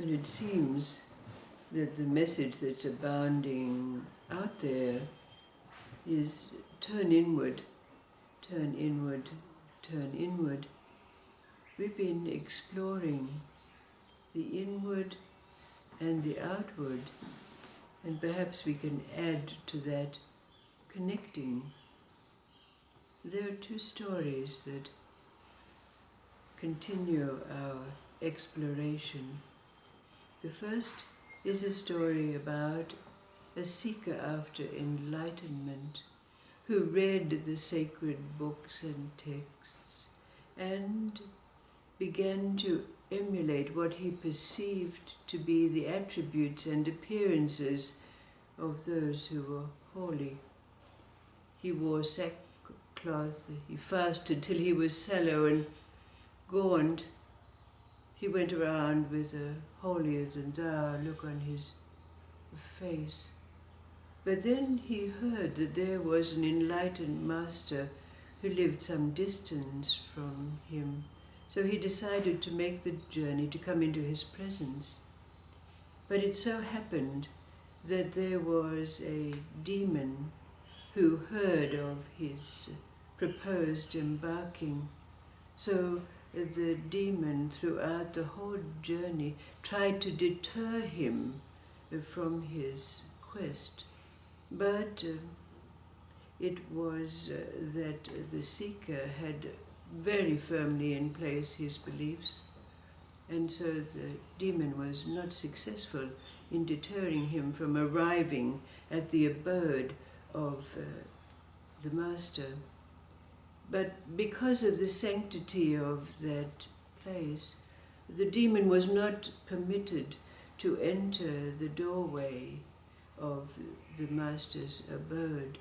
And it seems that the message that's abounding out there is turn inward, turn inward, turn inward. We've been exploring the inward and the outward, and perhaps we can add to that connecting. There are two stories that continue our exploration. The first is a story about a seeker after enlightenment who read the sacred books and texts and began to emulate what he perceived to be the attributes and appearances of those who were holy. He wore sackcloth, he fasted till he was sallow and gaunt. He went around with a holier-than-thou look on his face. But then he heard that there was an enlightened master who lived some distance from him. So he decided to make the journey to come into his presence. But it so happened that there was a demon who heard of his proposed embarking. So the demon, throughout the whole journey, tried to deter him from his quest. But it was that the seeker had very firmly in place his beliefs, and so the demon was not successful in deterring him from arriving at the abode of the master. But because of the sanctity of that place, the demon was not permitted to enter the doorway of the master's abode.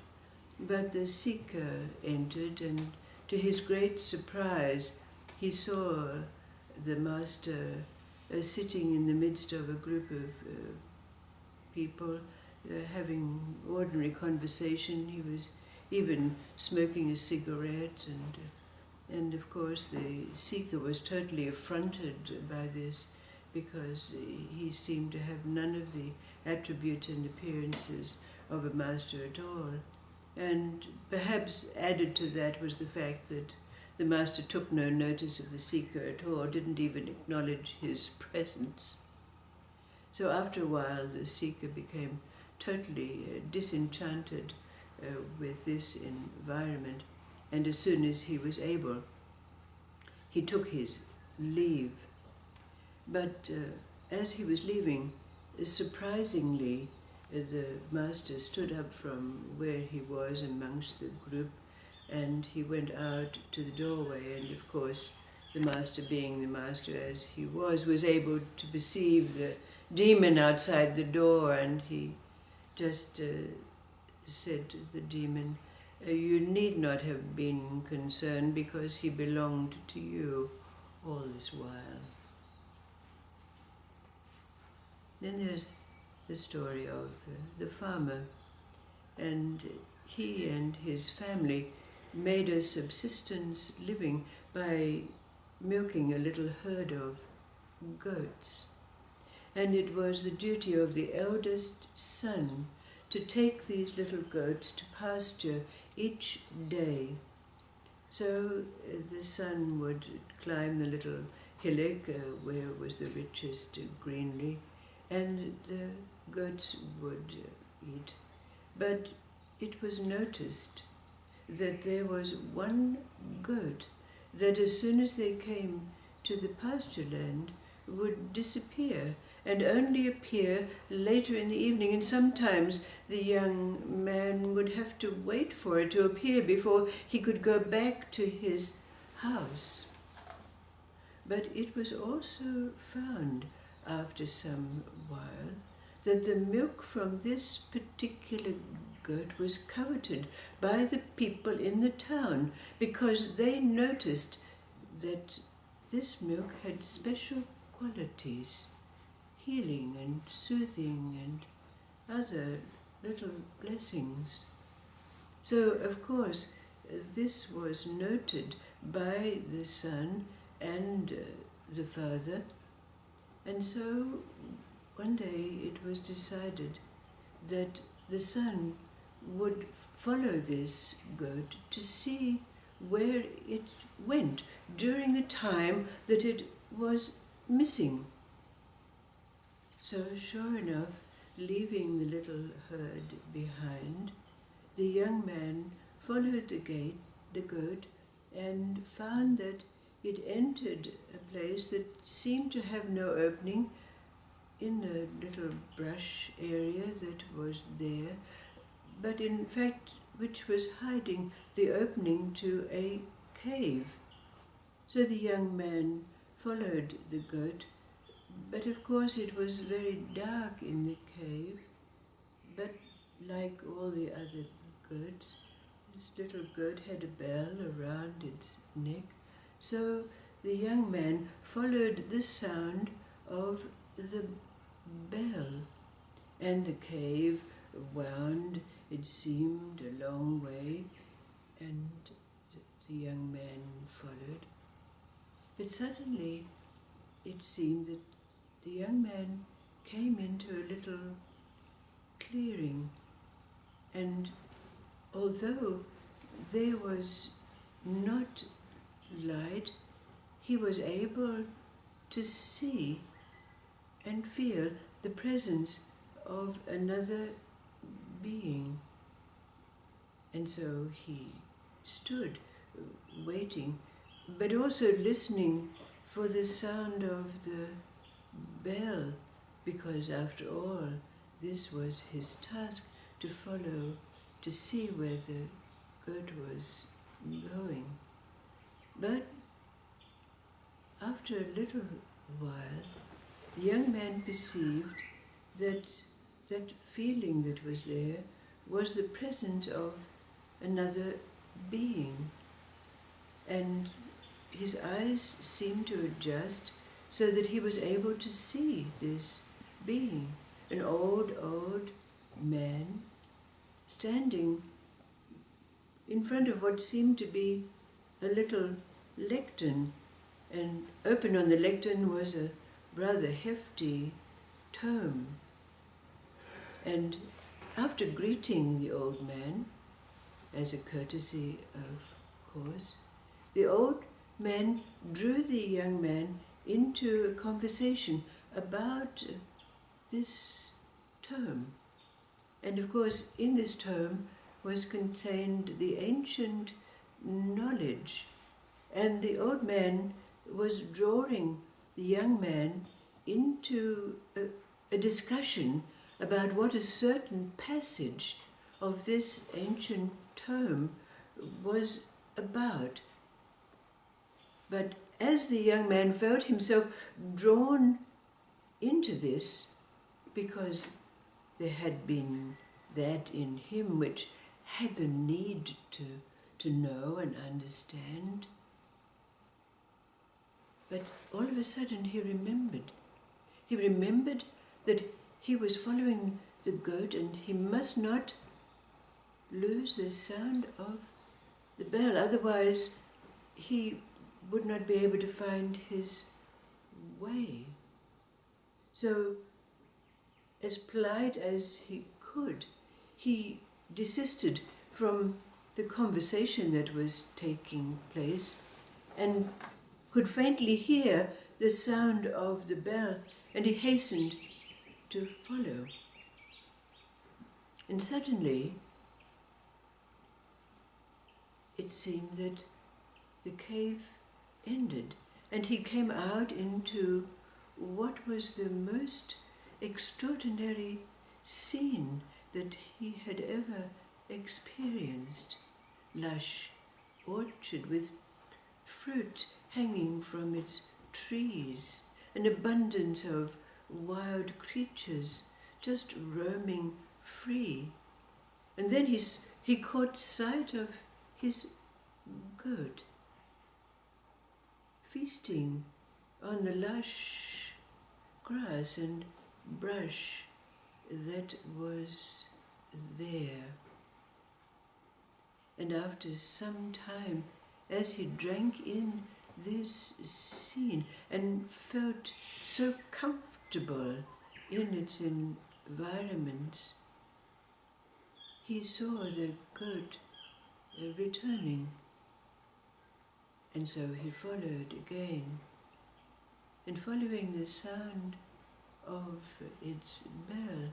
But the seeker entered, and to his great surprise, he saw the master sitting in the midst of a group of people having ordinary conversation. He was even smoking a cigarette, and of course the seeker was totally affronted by this, because he seemed to have none of the attributes and appearances of a master at all. And perhaps added to that was the fact that the master took no notice of the seeker at all, didn't even acknowledge his presence. So after a while the seeker became totally disenchanted with this environment, and as soon as he was able, he took his leave. But as he was leaving, surprisingly, the master stood up from where he was amongst the group, and he went out to the doorway, and of course the master, being the master as he was able to perceive the demon outside the door, and he just said to the demon, "You need not have been concerned, because he belonged to you all this while." Then there's the story of the farmer, and he and his family made a subsistence living by milking a little herd of goats. And it was the duty of the eldest son to take these little goats to pasture each day. So the son would climb the little hillock where was the richest greenery, and the goats would eat. But it was noticed that there was one goat that as soon as they came to the pasture land would disappear and only appear later in the evening, and sometimes the young man would have to wait for it to appear before he could go back to his house. But it was also found after some while that the milk from this particular goat was coveted by the people in the town, because they noticed that this milk had special qualities, healing and soothing and other little blessings. So, of course, this was noted by the son and the father, And so one day it was decided that the son would follow this goat to see where it went during the time that it was missing. So sure enough, leaving the little herd behind, the young man followed the goat, and found that it entered a place that seemed to have no opening in a little brush area that was there, but in fact which was hiding the opening to a cave. So the young man followed the goat, but of course it was very dark in the cave, but like all the other goats, this little goat had a bell around its neck. So the young man followed the sound of the bell, and the cave wound, it seemed, a long way, and the young man followed. But suddenly it seemed that the young man came into a little clearing, and although there was not light, he was able to see and feel the presence of another being. And so he stood waiting, but also listening for the sound of the bell, because after all, this was his task, to follow, to see where the goat was going. But after a little while, the young man perceived that that feeling that was there was the presence of another being, and his eyes seemed to adjust so that he was able to see this being, an old man standing in front of what seemed to be a little lectern, and open on the lectern was a rather hefty tome. And after greeting the old man, as a courtesy of course, the old man drew the young man into a conversation about this tome. And of course, in this tome was contained the ancient knowledge, and the old man was drawing the young man into a discussion about what a certain passage of this ancient tome was about. But as the young man felt himself drawn into this, because there had been that in him which had the need to know and understand, but all of a sudden he remembered. He remembered that he was following the goat, and he must not lose the sound of the bell, otherwise he would not be able to find his way. So, as polite as he could, he desisted from the conversation that was taking place, and could faintly hear the sound of the bell, and he hastened to follow. And suddenly, it seemed that the cave ended, and he came out into what was the most extraordinary scene that he had ever experienced. Lush orchard with fruit hanging from its trees, an abundance of wild creatures just roaming free. And then he caught sight of his goat feasting on the lush grass and brush that was there. And after some time, as he drank in this scene and felt so comfortable in its environment. He saw the goat returning, and so he followed again, and following the sound of its bell,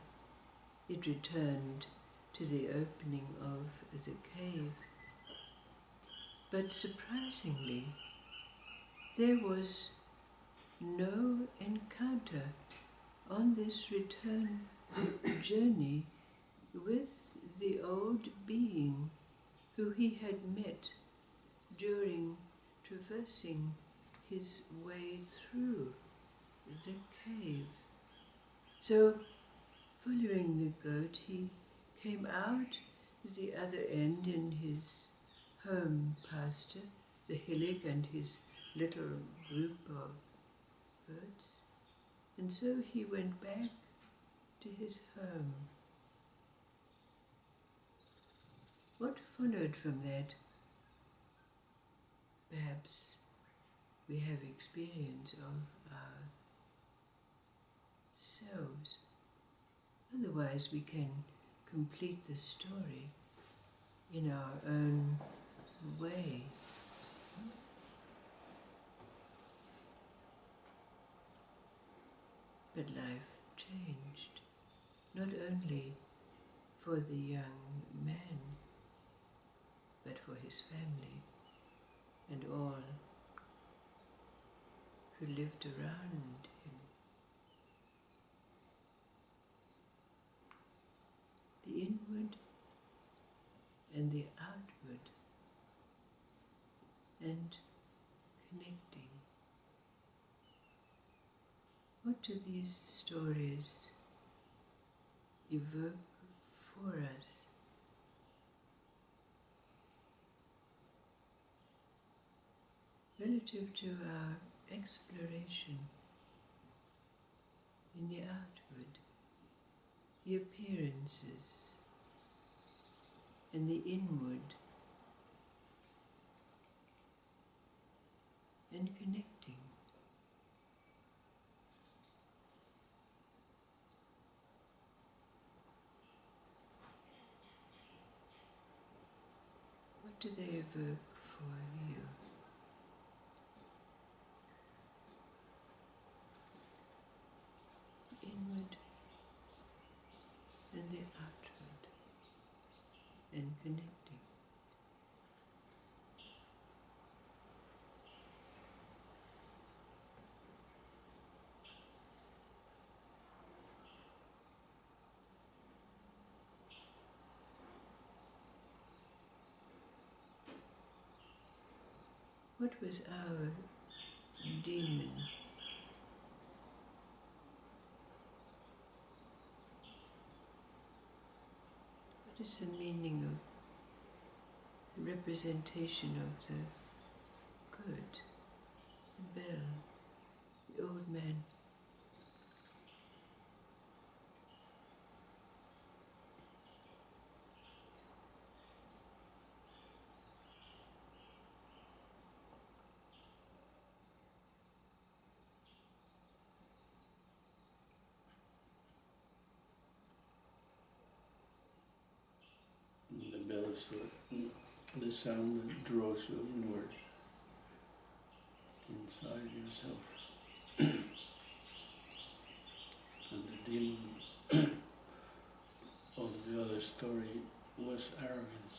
it returned to the opening of the cave. But surprisingly, there was no encounter on this return journey with the old being who he had met during traversing his way through the cave. So, following the goat, he came out the other end in his home pasture, the hillock and his little group of goats, and so he went back to his home. What followed from that? Perhaps we have experience of ourselves. Otherwise, we can complete the story in our own way. But life changed, not only for the young man, but for his family and all who lived around him. The inward and the outward, and connecting. What do these stories evoke for us? Relative to our exploration in the outward, the appearances, and the inward, and connecting. What do they evoke for you? The inward and the outward, and connecting. What was our demon? What is the meaning of the representation of the good, the bell, the old man? The bell is the sound that draws you inward, inside yourself. And the demon of the other story was arrogance.